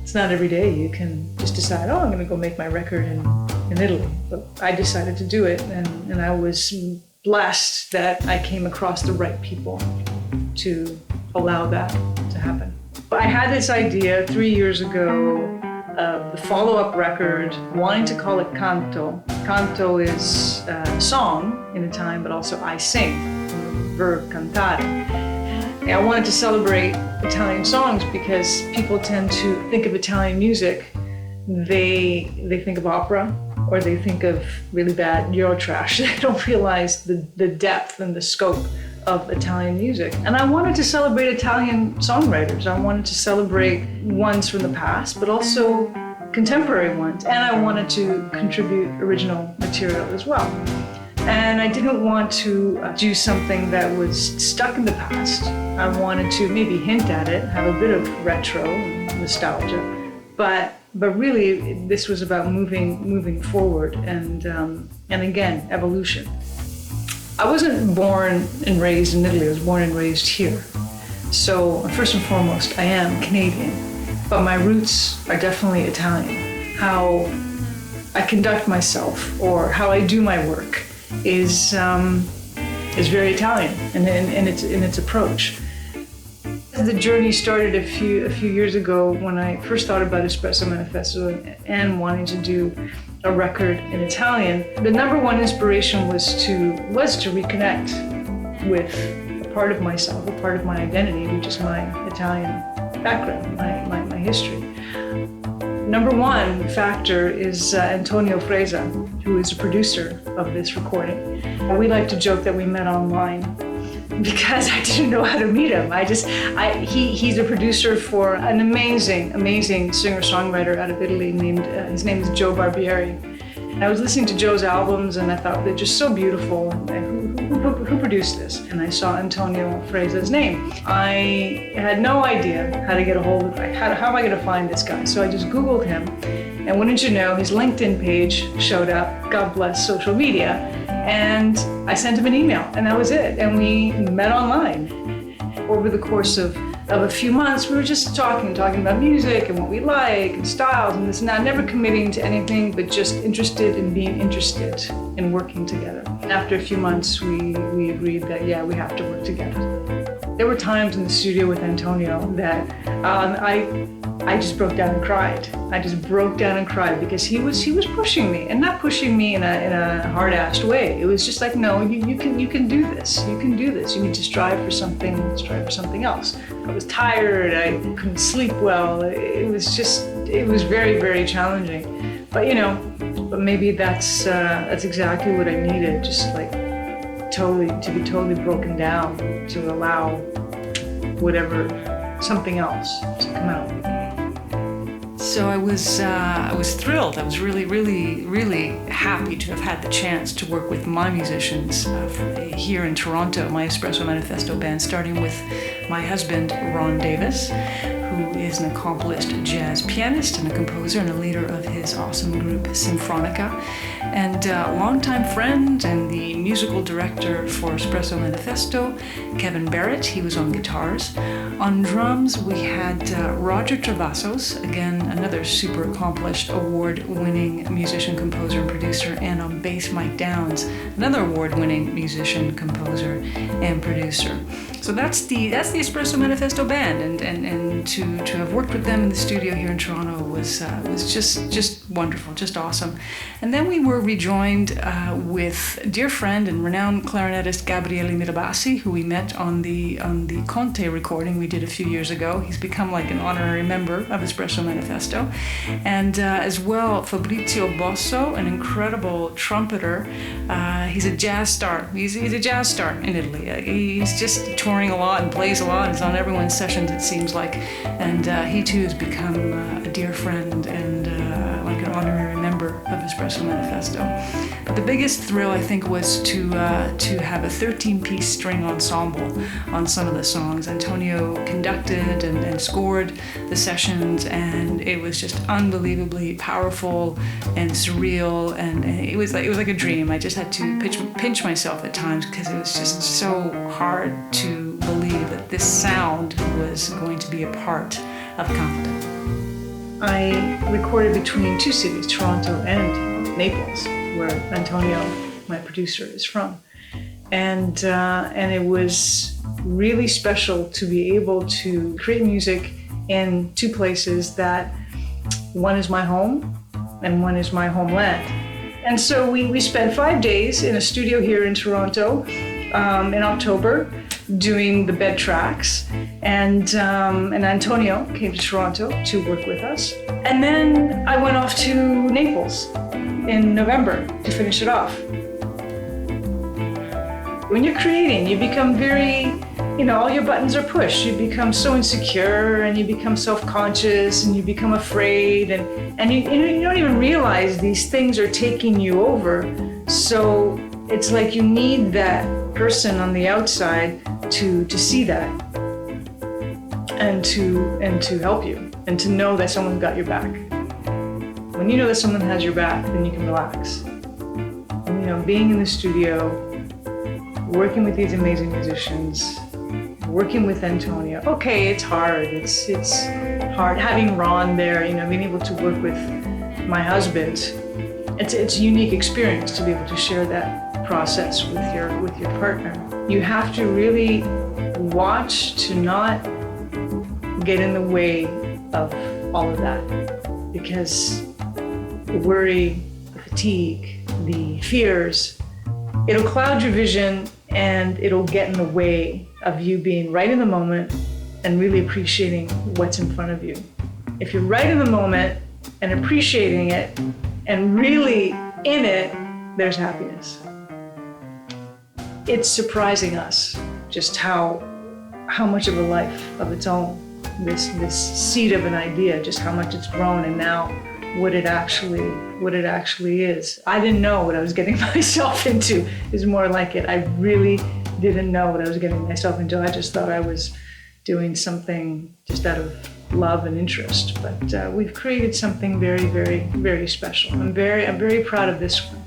It's not every day you can just decide, oh, I'm going to go make my record in Italy. But I decided to do it, and I was blessed that I came across the right people to allow that to happen. I had this idea 3 years ago of the follow-up record, wanting to call it Canto. Canto is song in Italian, but also I sing, from the verb cantare. And I wanted to celebrate Italian songs because people tend to think of Italian music, they think of opera, or they think of really bad Eurotrash. They don't realize the depth and the scope of Italian music. And I wanted to celebrate Italian songwriters. I wanted to celebrate ones from the past, but also contemporary ones. And I wanted to contribute original material as well. And I didn't want to do something that was stuck in the past. I wanted to maybe hint at it, have a bit of retro nostalgia, but really this was about moving forward and again, evolution. I wasn't born and raised in Italy, I was born and raised here. So first and foremost, I am Canadian, but my roots are definitely Italian. How I conduct myself or how I do my work is very Italian in its approach. The journey started a few years ago when I first thought about Espresso Manifesto and wanting to do a record in Italian. The number one inspiration was to reconnect with a part of myself, a part of my identity, which is my Italian background, my history. Number one factor is Antonio Fresa, who is a producer of this recording. We like to joke that we met online because I didn't know how to meet him. He's a producer for an amazing singer-songwriter out of Italy named, his name is Joe Barbieri. And I was listening to Joe's albums and I thought they're just so beautiful. And who produced this? And I saw Antonio Fresa's name. I had no idea how to get a hold of it. How am I gonna find this guy? So I just Googled him, and wouldn't you know, his LinkedIn page showed up, God bless social media, and I sent him an email, and that was it. And we met online. Over the course of a few months, we were just talking about music and what we like and styles and this and that, never committing to anything, but just interested in being interested in working together. And after a few months, we agreed that, yeah, we have to work together. There were times in the studio with Antonio that I just broke down and cried. I just broke down and cried because he was pushing me, and not pushing me in a hard-assed way. It was just like, no, you can do this. You can do this. You need to strive for something else. I was tired. I couldn't sleep well. It was very, very challenging. But but maybe that's exactly what I needed. Just like to be totally broken down to allow something else to come out. So I was thrilled. I was really, really, really happy to have had the chance to work with my musicians here in Toronto, my Espresso Manifesto band, starting with my husband, Ron Davis, who is an accomplished jazz pianist and a composer and a leader of his awesome group, Sinfonica, and a longtime friend and the musical director for Espresso Manifesto, Kevin Barrett. He was on guitars. On drums, we had Roger Travassos, again, another super accomplished award-winning musician, composer, and producer, and on bass, Mike Downs, another award-winning musician, composer, and producer. So that's the Espresso Manifesto band, and to have worked with them in the studio here in Toronto was just wonderful, just awesome. And then we were rejoined with dear friend and renowned clarinetist Gabriele Mirabassi, who we met on the Conte recording we did a few years ago. He's become like an honorary member of Espresso Manifesto, and as well Fabrizio Bosso, an incredible trumpeter. He's a jazz star. He's a jazz star in Italy. He's just touring a lot and plays a lot. He's on everyone's sessions, it seems like, and he too has become a dear friend and like an honorary member of Espresso Manifesto. But the biggest thrill, I think, was to have a 13-piece string ensemble on some of the songs. Antonio conducted and scored the sessions, and it was just unbelievably powerful and surreal, and it was like a dream. I just had to pinch myself at times because it was just so hard to believe that this sound was going to be a part of Canto. I recorded between two cities, Toronto and Naples, where Antonio, my producer, is from. And it was really special to be able to create music in two places that one is my home and one is my homeland. And so we spent 5 days in a studio here in Toronto in October doing the bed tracks. And Antonio came to Toronto to work with us. And then I went off to Naples in November to finish it off. When you're creating, you become very, all your buttons are pushed. You become so insecure and you become self-conscious and you become afraid and you don't even realize these things are taking you over. So it's like you need that person on the outside to see that and to help you and to know that someone's got your back. When you know that someone has your back, then you can relax. And, being in the studio, working with these amazing musicians, working with Antonio. Okay, it's hard. It's hard having Ron there. Being able to work with my husband. It's a unique experience to be able to share that process with your partner. You have to really watch to not get in the way of all of that, because the worry, the fatigue, the fears, it'll cloud your vision and it'll get in the way of you being right in the moment and really appreciating what's in front of you. If you're right in the moment and appreciating it and really in it, there's happiness. It's surprising us just how much of a life of its own, this seed of an idea, just how much it's grown, and now what it actually is. I didn't know what I was getting myself into, is more like it. I really didn't know what I was getting myself into. I just thought I was doing something just out of love and interest. But we've created something very, very, very special. I'm very proud of this one.